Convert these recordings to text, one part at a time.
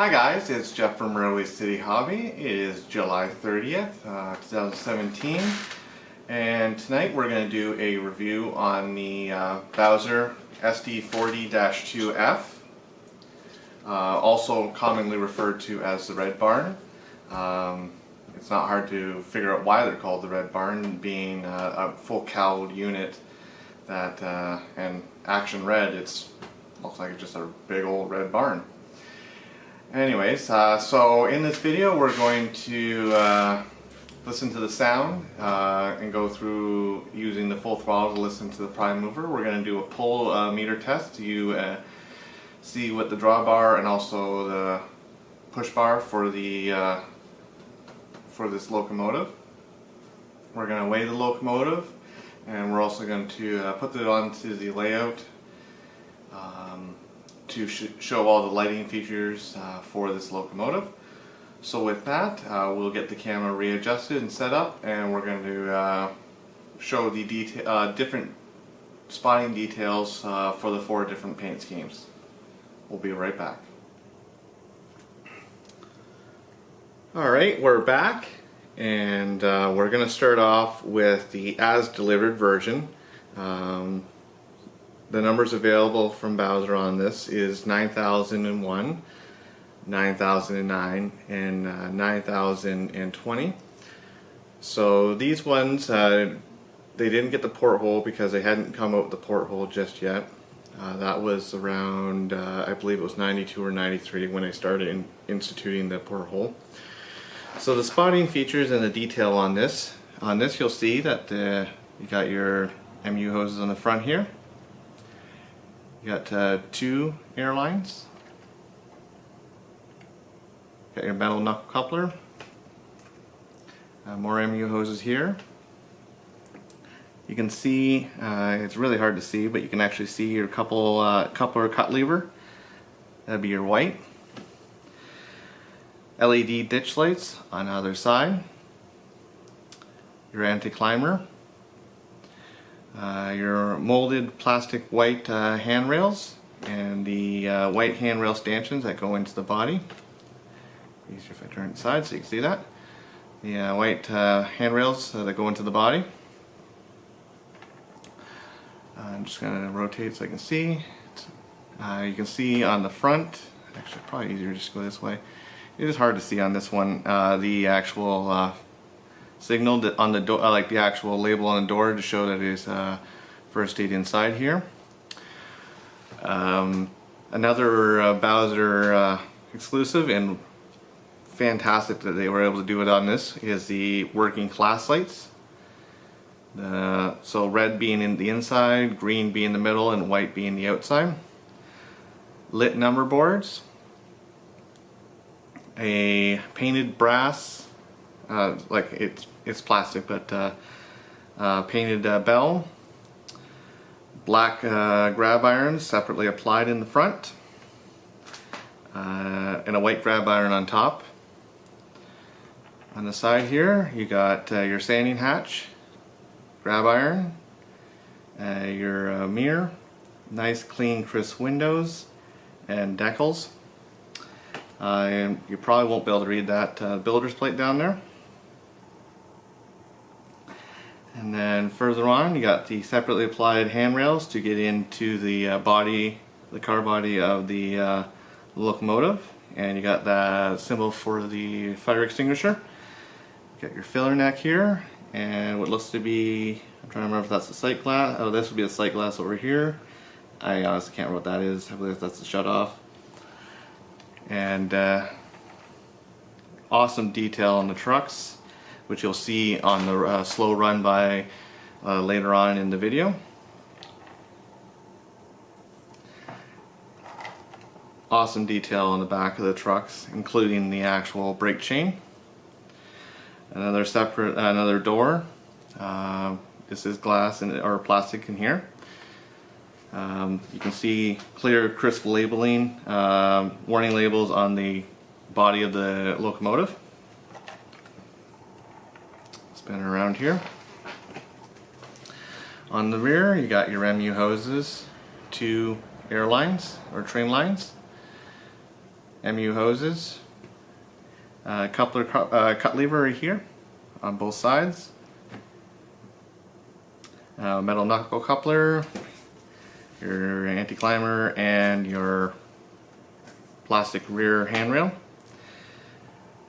Hi guys, it's Jeff from Railway City Hobby. It is July 30th, 2017, and tonight we're going to do a review on the Bowser SD40-2F, also commonly referred to as the Red Barn. It's not hard to figure out why they're called the Red Barn, being a full cowled unit that, and action red, it looks like it's just a big old red barn. Anyways, so in this video we're going to listen to the sound and go through using the full throttle to listen to the prime mover. We're going to do a pull meter test to see what the drawbar and also the push bar for the for this locomotive. We're going to weigh the locomotive, and we're also going to put it onto the layout to show all the lighting features for this locomotive. So with that, we'll get the camera readjusted and set up, and we're going to show the different spotting details for the 4 different paint schemes. We'll be right back. Alright, we're back, and we're going to start off with the as delivered version. The numbers available from Bowser on this is 9001, 9009, and 9020. So these ones, they didn't get the porthole because they hadn't come out with the porthole just yet. That was around, I believe it was 92 or 93 when I started instituting the porthole. So the spotting features and the detail on this you'll see that you got your MU hoses on the front here. You got 2 airlines. Got your metal knuckle coupler. More MU hoses here. You can see, it's really hard to see, but you can actually see your coupler cut lever. That'd be your white. LED ditch lights on the other side. Your anti-climber. Your molded plastic white handrails, and the white handrail stanchions that go into the body. Easier if I turn it inside so you can see that. The white handrails that go into the body. I'm just going to rotate so I can see. You can see on the front, actually probably easier just to go this way. It is hard to see on this one, the actual signal on the door, like the actual label on the door to show that it is first aid inside here. Another Bowser exclusive and fantastic that they were able to do it on this is the working class lights. So red being in the inside, green being the middle, and white being the outside. Lit number boards. A painted brass, like it's plastic, but painted bell. Black grab irons separately applied in the front, and a white grab iron on top. On the side here you got your sanding hatch, grab iron, your mirror, nice clean crisp windows, and decals. And you probably won't be able to read that builder's plate down there. And then further on you got the separately applied handrails to get into the body, the car body of the locomotive, and you got the symbol for the fire extinguisher. You got your filler neck here, and what looks to be, I'm trying to remember if that's the sight glass. Oh, this would be the sight glass over here. I honestly can't remember what that is. I believe that's the shut off. And awesome detail on the trucks, which you'll see on the slow run by later on in the video. Awesome detail on the back of the trucks, including the actual brake chain. Another door. This is glass or plastic in here. You can see clear, crisp labeling, warning labels on the body of the locomotive. Spin it around here. On the rear you got your MU hoses, 2 air lines or train lines. MU hoses, coupler cut lever right here on both sides, metal knuckle coupler, your anti-climber, and your plastic rear handrail.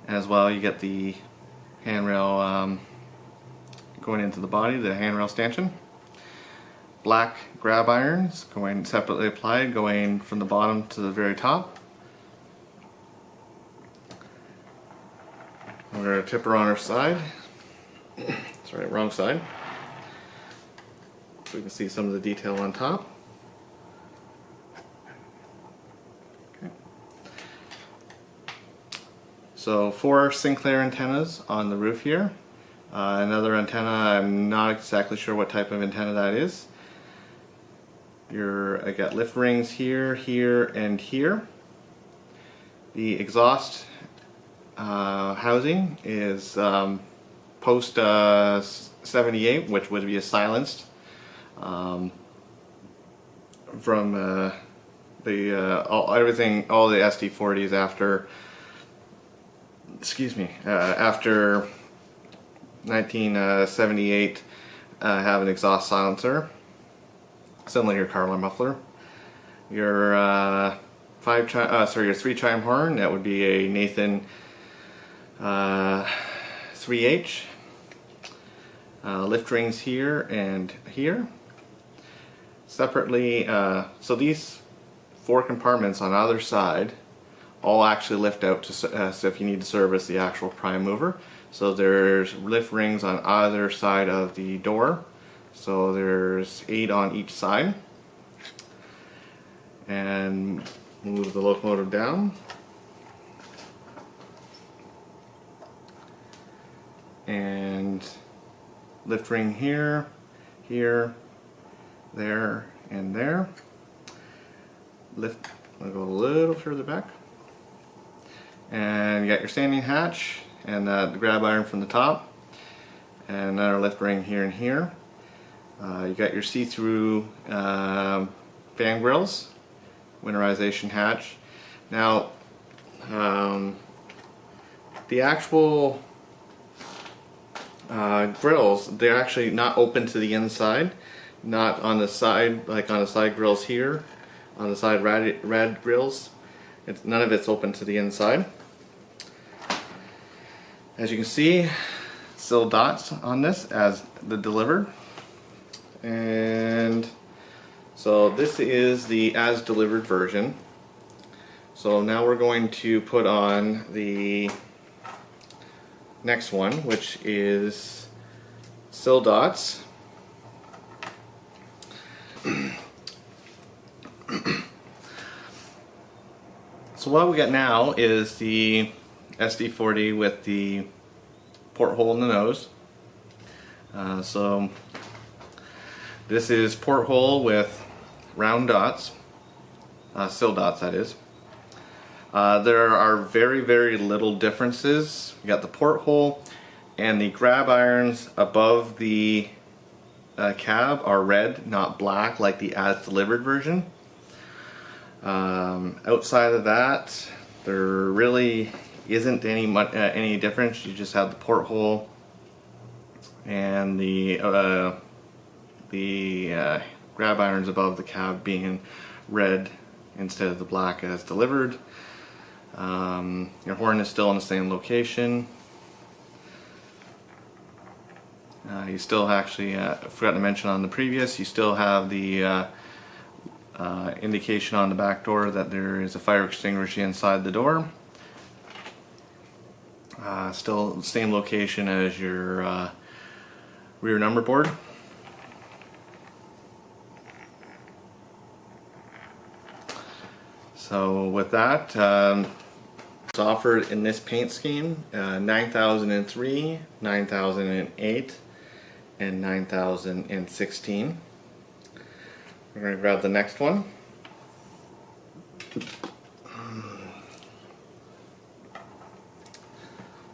As well, you get the handrail going into the body, the handrail stanchion. Black grab irons going separately applied, going from the bottom to the very top. We're going to tip her on her side. Sorry, wrong side. So we can see some of the detail on top. Okay. So 4 Sinclair antennas on the roof here. Another antenna, I'm not exactly sure what type of antenna that is. I got lift rings here, here, and here. The exhaust housing is post 78, which would be a silenced from all the SD40s after, after 1978 have an exhaust silencer, similar to your car alarm muffler. Your your 3-chime horn, that would be a Nathan 3H. Lift rings here and here. Separately, so these 4 compartments on either side all actually lift out to, so if you need to service the actual prime mover. So there's lift rings on either side of the door. So there's 8 on each side. And move the locomotive down. And lift ring here, here, there, and there. Lift, I'll go a little further back. And you got your standing hatch and the grab iron from the top. And another lift ring here and here. You got your see-through fan grills, winterization hatch. Now, the actual grills, they're actually not open to the inside, not on the side, like on the side grills here, on the side rad grills. None of it's open to the inside. As you can see, still dots on this as the delivered. And so this is the as delivered version. So now we're going to put on the next one, which is still dots. So what we got now is the SD40 with the porthole in the nose. So this is porthole with round dots, still dots that is. There are very, very little differences. You got the porthole and the grab irons above the cab are red, not black like the as delivered version. Outside of that, there really isn't any difference. You just have the porthole and the grab irons above the cab being red instead of the black as delivered. Your horn is still in the same location. You still actually, forgot to mention on the previous, you still have the indication on the back door that there is a fire extinguisher inside the door. Still the same location as your rear number board. So with that, it's offered in this paint scheme, 9003, 9008, and 9016. We're going to grab the next one.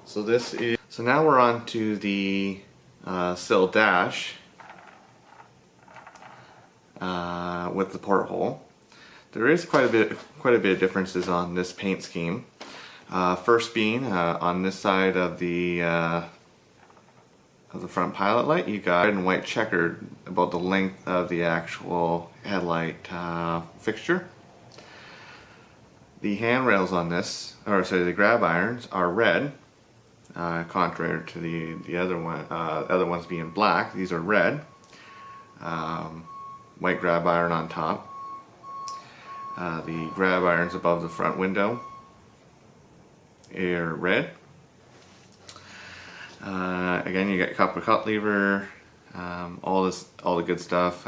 So now we're on to the sill dash with the porthole. There is quite a bit of differences on this paint scheme. First being on this side of the front pilot light, you got red and white checkered about the length of the actual headlight fixture. The handrails on this, or sorry, the grab irons are red, contrary to the other ones being black. These are red. White grab iron on top. The grab irons above the front window are red. Again, you got copper cut lever, all the good stuff.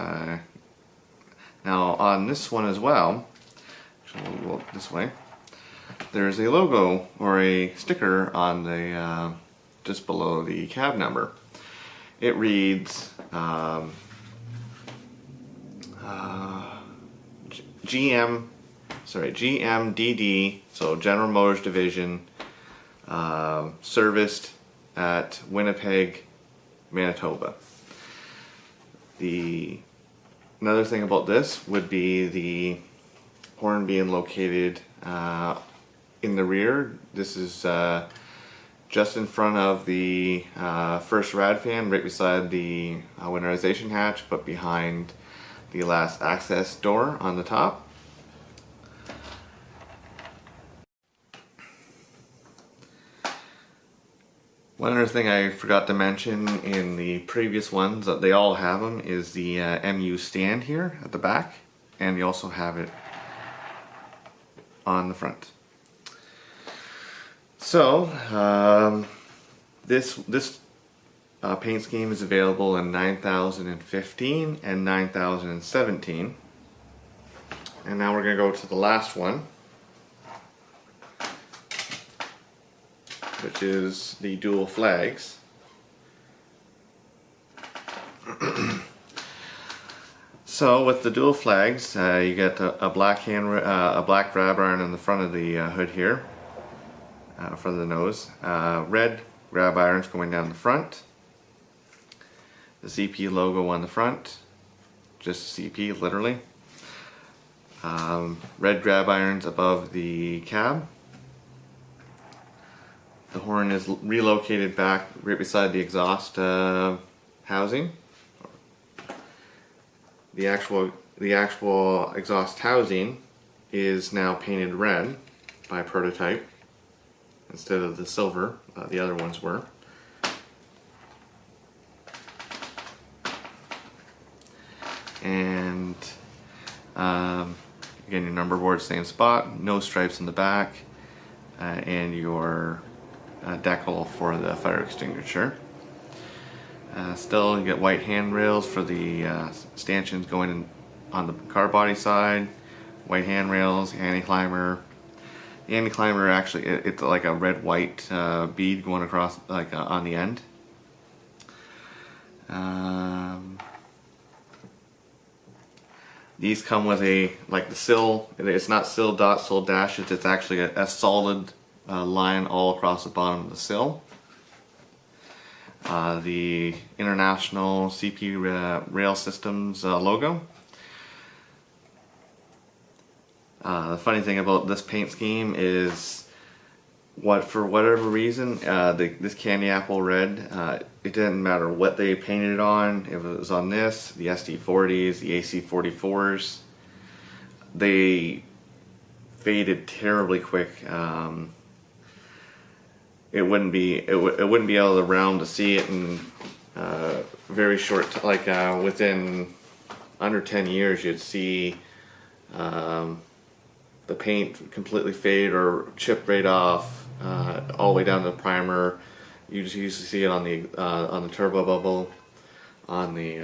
Now on this one as well, actually we'll go this way. There's a logo or a sticker on the just below the cab number. It reads GMDD, so General Motors Division, serviced at Winnipeg, Manitoba. Another thing about this would be the horn being located in the rear. This is just in front of the first rad fan, right beside the winterization hatch, but behind the last access door on the top. One other thing I forgot to mention in the previous ones, that they all have them, is the MU stand here at the back, and you also have it on the front. So this paint scheme is available in 9015 and 9017. And now we're going to go to the last one, which is the dual flags. So with the dual flags, you get a black grab iron in the front of the hood here, front of the nose. Red grab irons going down the front. The CP logo on the front, just CP literally. Red grab irons above the cab. The horn is relocated back right beside the exhaust housing. The actual exhaust housing is now painted red by Prototype instead of the silver the other ones were. And again, your number board same spot, no stripes in the back, and your decal for the fire extinguisher. Still, you get white handrails for the stanchions going in on the car body side, white handrails, anti-climber. The anti-climber actually, it's like a red-white bead going across, like on the end. These come with like the sill, it's not sill dot, sill dashes, it's actually a solid line all across the bottom of the sill. The International CP Rail Systems logo. The funny thing about this paint scheme is, for whatever reason, this candy apple red, it didn't matter what they painted it on. If it was on this, the SD40s, the AC44s, they faded terribly quick. It wouldn't be out of the realm to see it in very short, within under 10 years, you'd see the paint completely fade or chip right off, all the way down to the primer. You just usually see it on the turbo bubble, on the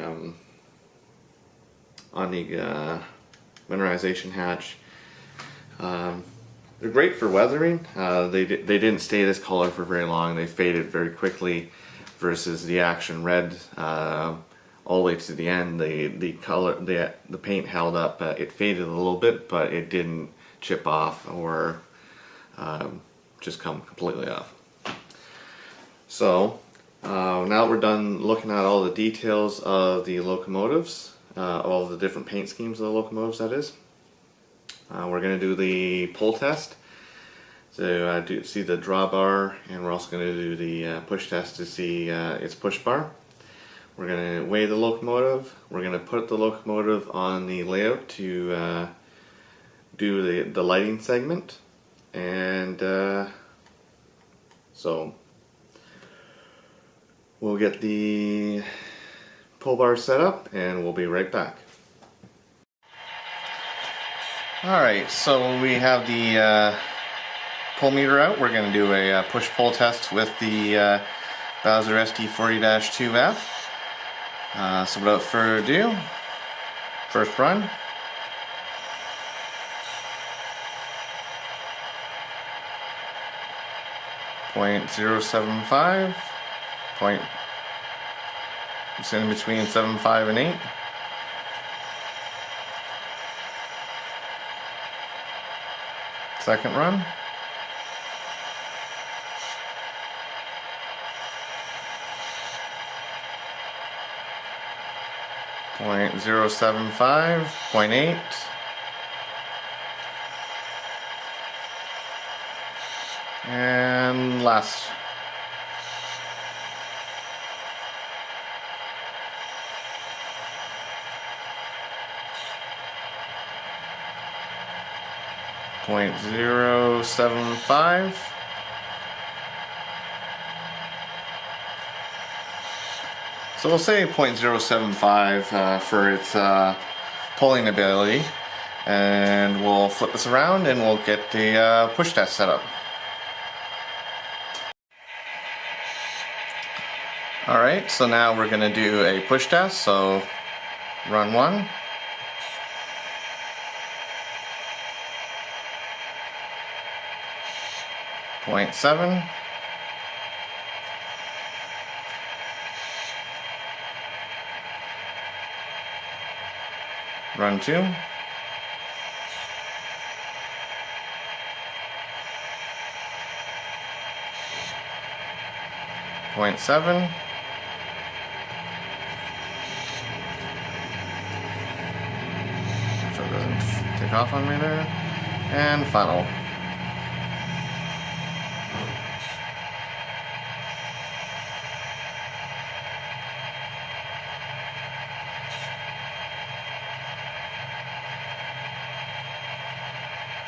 winterization hatch. They're great for weathering. They didn't stay this color for very long. They faded very quickly, versus the Action Red all the way to the end. The paint held up. It faded a little bit, but it didn't chip off or just come completely off. So now we're done looking at all the details of the locomotives, all the different paint schemes of the locomotives, that is. We're going to do the pull test. So see the drawbar, and we're also going to do the push test to see its push bar. We're going to weigh the locomotive. We're going to put the locomotive on the layout to do the lighting segment. And so we'll get the pull bar set up and we'll be right back. Alright, so we have the pull meter out. We're going to do a push-pull test with the Bowser SD40-2F. So without further ado, first run. .075. It's in between 7.5 and 8. Second run. .075, 0.8. And last. .075. So we'll say 0.075 for its pulling ability, and we'll flip this around and we'll get the push test set up. Alright, so now we're going to do a push test, so run 1. .7. Run 2. .7. So it doesn't take off on me there. And final.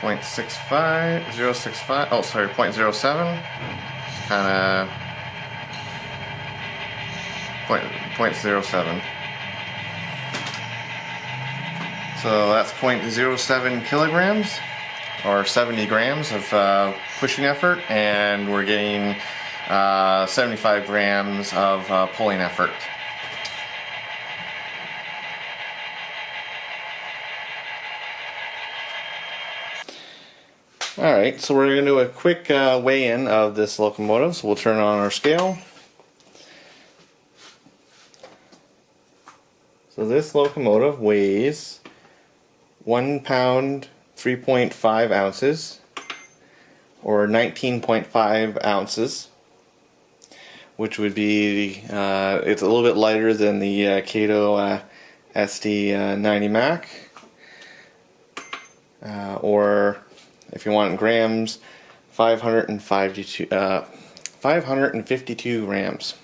.065, oh sorry, 0.07, kind of, 0.07. So that's 0.07 kilograms, or 70 grams of pushing effort, and we're getting 75 grams of pulling effort. Alright, so we're going to do a quick weigh-in of this locomotive, so we'll turn on our scale. So this locomotive weighs 1 pound 3.5 ounces, or 19.5 ounces, which would be, it's a little bit lighter than the Kato SD90 Mac, or if you want in grams, 552 grams.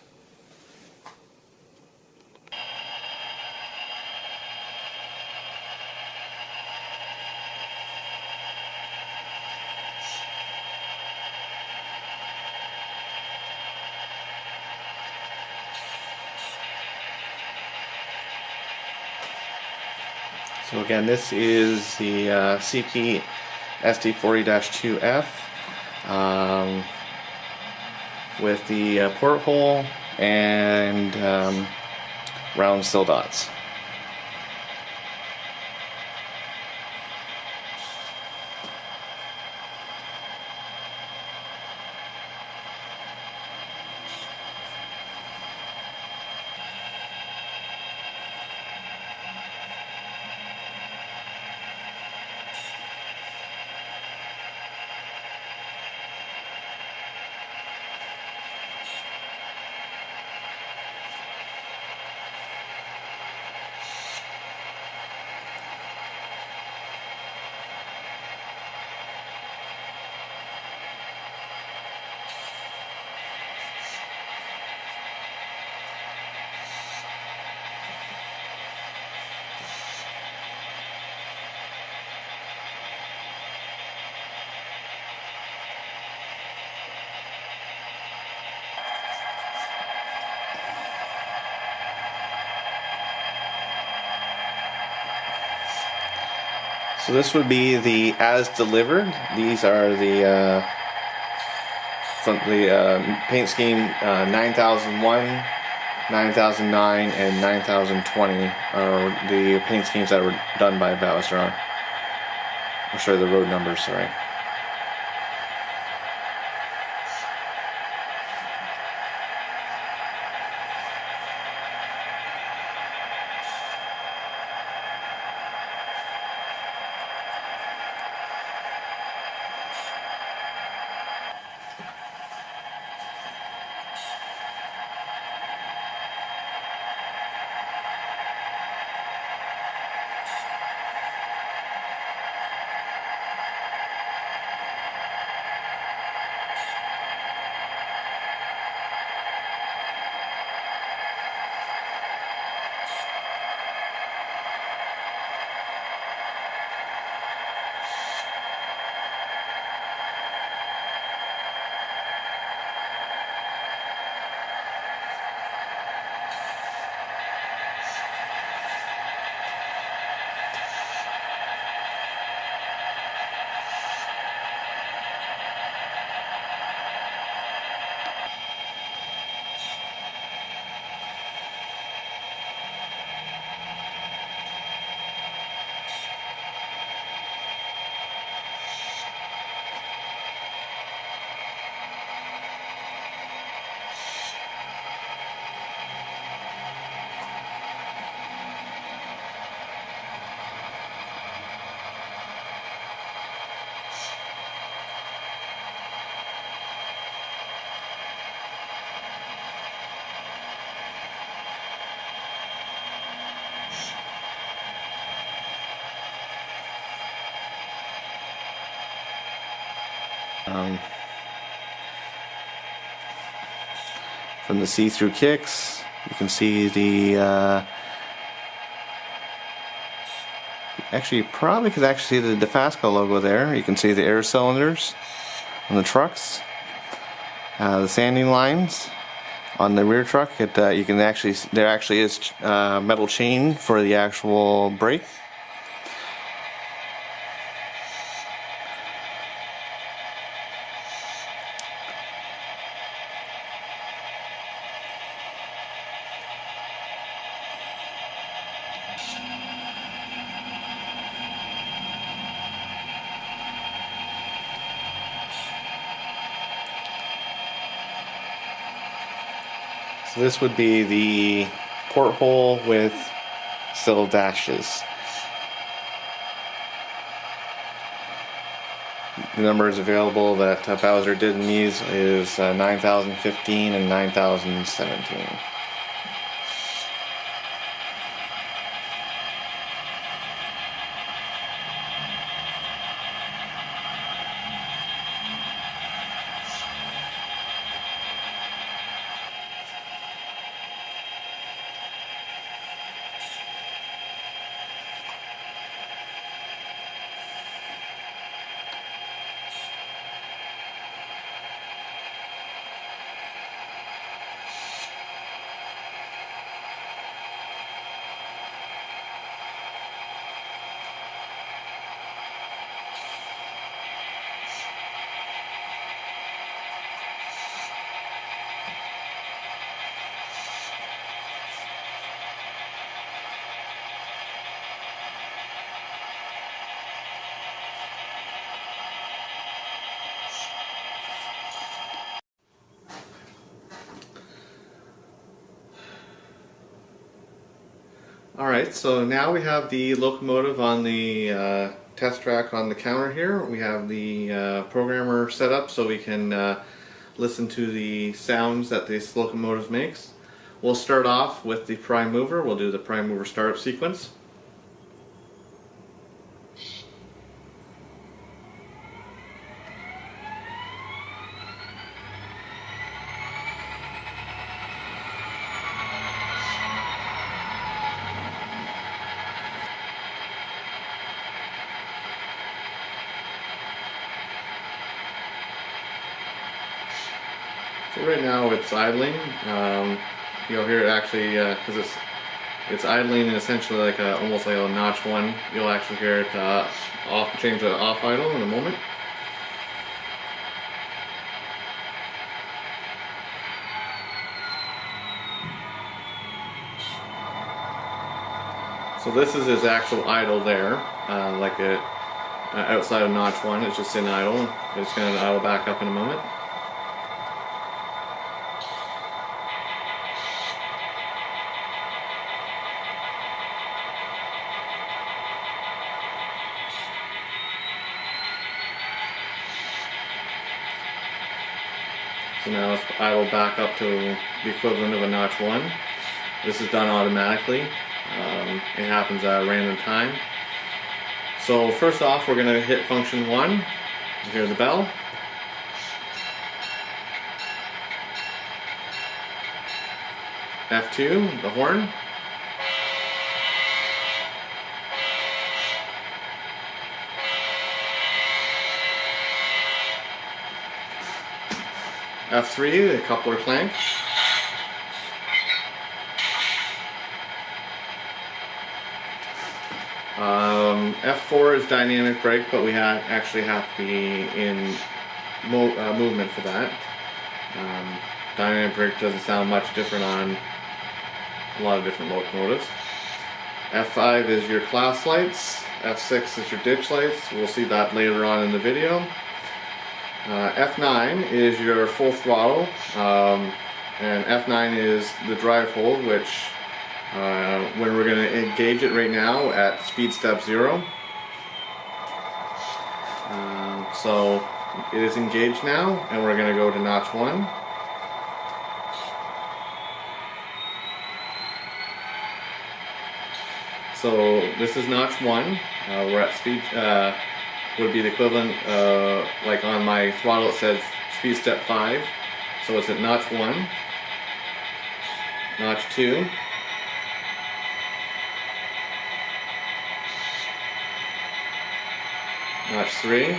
So again, this is the CP SD40-2F with the porthole and round sill dots. So this would be the as delivered. These are the from the paint scheme 9001, 9009, and 9020 are the paint schemes that were done by Bowser. I'll show you the road numbers, sorry. From the see-through kicks, you can see the actually, you probably could actually see the DeFasco logo there. You can see the air cylinders on the trucks, the sanding lines on the rear truck. You can actually, there actually is metal chain for the actual brake. So this would be the porthole with silver dashes. The numbers available that Bowser did in these is 9015 and 9017. Alright, so now we have the locomotive on the test track on the counter here. We have the programmer set up so we can listen to the sounds that this locomotive makes. We'll start off with the prime mover. We'll do the prime mover startup sequence. So right now it's idling. You'll hear it actually, because it's it's idling essentially like almost like a notch 1. You'll actually hear it change to off idle in a moment. So this is his actual idle there, like outside of notch 1. It's just in idle. It's going to idle back up in a moment. So now it's idle back up to the equivalent of a notch 1. This is done automatically. It happens at a random time. So first off, we're going to hit function 1. You hear the bell. F2, the horn. F3, the coupler clank. F4 is dynamic brake, but we actually have to be in movement for that. Dynamic brake doesn't sound much different on a lot of different locomotives. F5 is your class lights. F6 is your ditch lights. We'll see that later on in the video. F9 is your full throttle, and F9 is the drive hold, which when we're going to engage it right now at speed step 0. So it is engaged now, and we're going to go to notch 1. So this is notch 1. We're at speed, would be the equivalent, like on my throttle it says speed step 5. So it's at notch 1, notch 2, notch 3,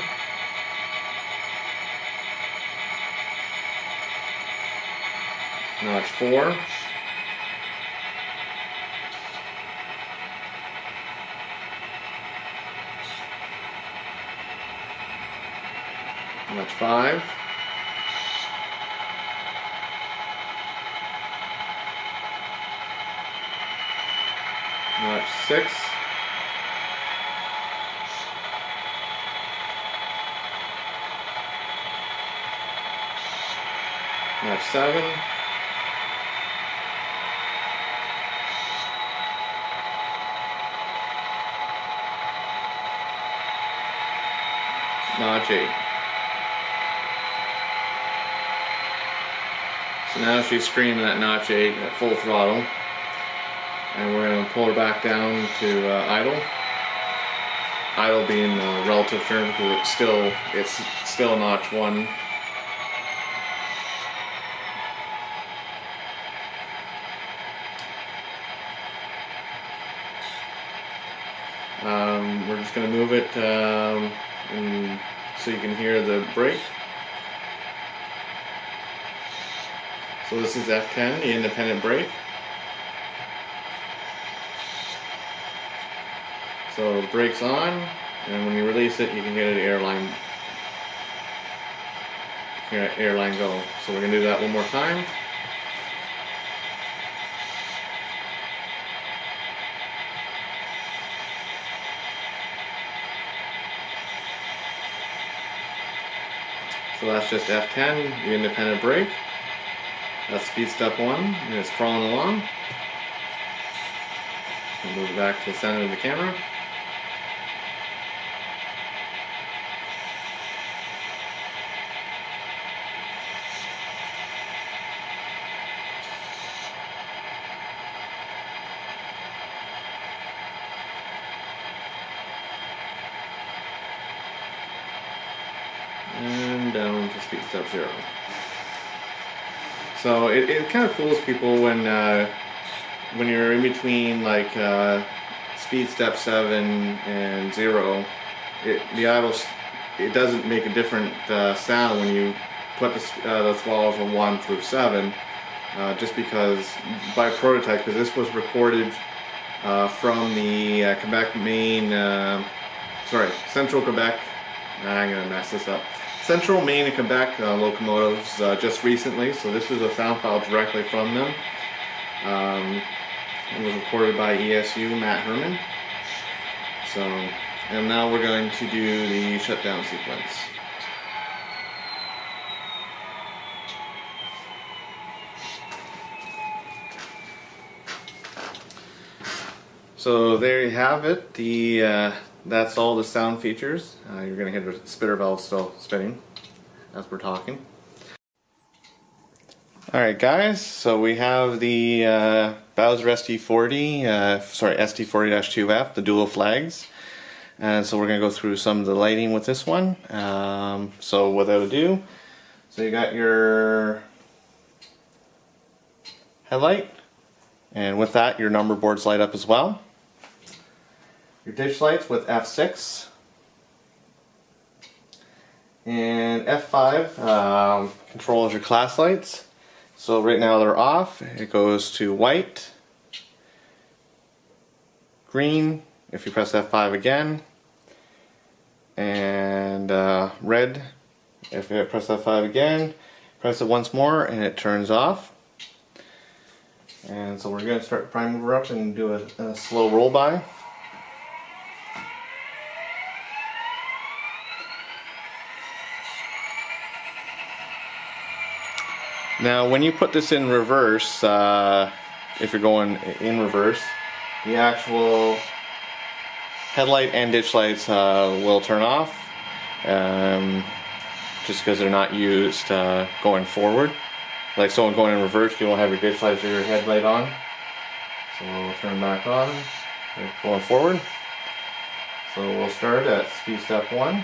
notch 4, notch 5, notch 6, notch 7, notch 8. So now she's screaming at notch 8 at full throttle, and we're going to pull her back down to idle. Idle being a relative term because it's still notch 1. We're just going to move it so you can hear the brake. So this is F10, the independent brake. So the brake's on, and when you release it, you can hear the airline go. So we're going to do that one more time. So that's just F10, the independent brake. That's speed step 1, and it's crawling along. We'll move it back to the center of the camera. And down to speed step 0. So it kind of fools people when you're in between like speed step 7 and 0. The idle, it doesn't make a different sound when you put the throttle from 1 through 7, just because by prototype, because this was recorded from the Quebec, Maine, Central Quebec. I'm going to mess this up. Central, Maine, and Quebec locomotives just recently, so this is a sound file directly from them. It was recorded by ESU, Matt Herman. So, and now we're going to do the shutdown sequence. So there you have it. That's all the sound features. You're going to hear the spitter valve still spinning as we're talking. Alright guys, so we have the Bowser SD40-2F, the dual flags. And so we're going to go through some of the lighting with this one. So without ado, so you got your headlight, and with that your number boards light up as well. Your ditch lights with F6 and F5 controls your class lights. So right now they're off. It goes to white, green if you press F5 again, and red if you press F5 again. Press it once more and it turns off. And so we're going to start the prime mover up and do a slow roll by. Now when you put this in reverse, if you're going in reverse, the actual headlight and ditch lights will turn off, just because they're not used going forward. Like someone going in reverse, you won't have your ditch lights or your headlight on. So we'll turn back on, going forward. So we'll start at speed step 1.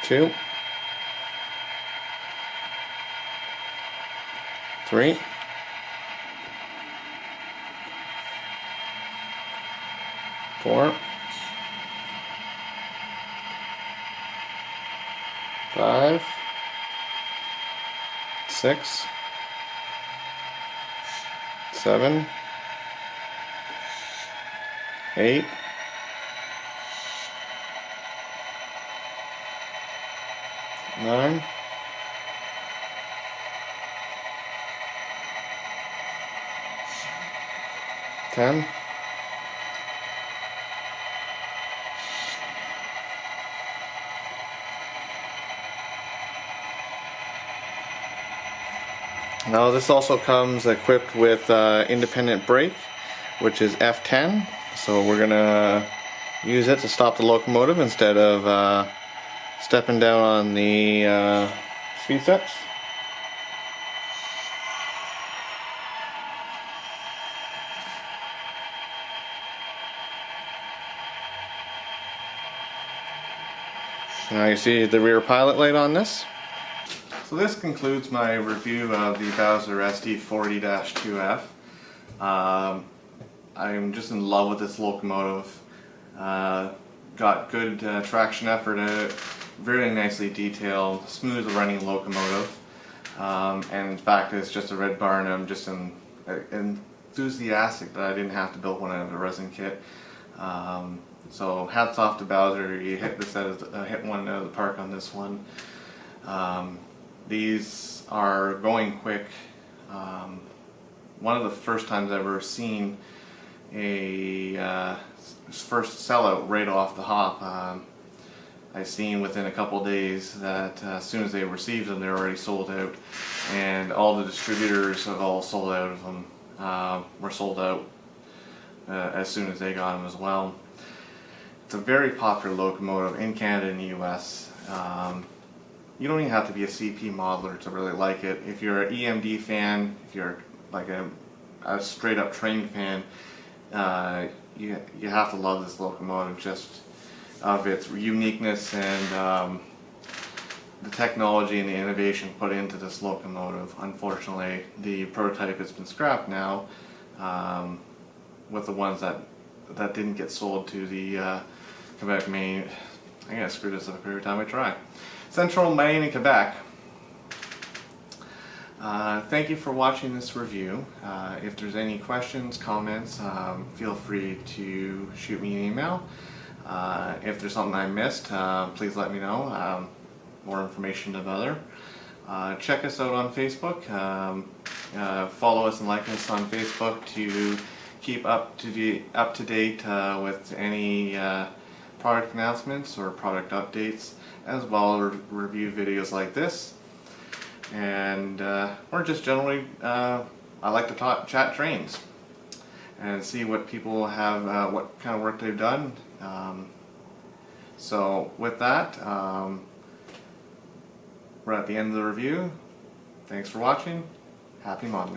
Two, 3, 4, 5, 6, 7, 8, 9, 10, 11. Now this also comes equipped with independent brake, which is F10. So we're gonna use it to stop the locomotive instead of stepping down on the speed steps. Now you see the rear pilot light on this. So this concludes my review of the Bowser SD40-2F. I'm just in love with this locomotive. Got good traction effort in it, very nicely detailed, smooth running locomotive. And in fact it's just a red barn. I'm just enthusiastic that I didn't have to build one out of a resin kit. So hats off to Bowser. You hit one out of the park on this one. These are going quick. One of the first times I've ever seen a first sellout right off the hop. I seen within a couple days that as soon as they received them, they're already sold out, and all the distributors have all sold out of them. Were sold out as soon as they got them as well. It's a very popular locomotive in Canada and the US. You don't even have to be a CP modeler to really like it. If you're an EMD fan, if you're like a straight up train fan, you have to love this locomotive just of its uniqueness and the technology and the innovation put into this locomotive. Unfortunately, the prototype has been scrapped now with the ones that that didn't get sold to the Quebec, Maine. I'm gonna screw this up every time I try. Central Maine and Quebec. Thank you for watching this review. If there's any questions, comments, feel free to shoot me an email. If there's something I missed, please let me know. More information of other. Check us out on Facebook. Follow us and like us on Facebook to keep up to date with any product announcements or product updates, as well as review videos like this. And or just generally, I like to chat trains and see what people have, what kind of work they've done. So with that, we're at the end of the review. Thanks for watching. Happy modeling.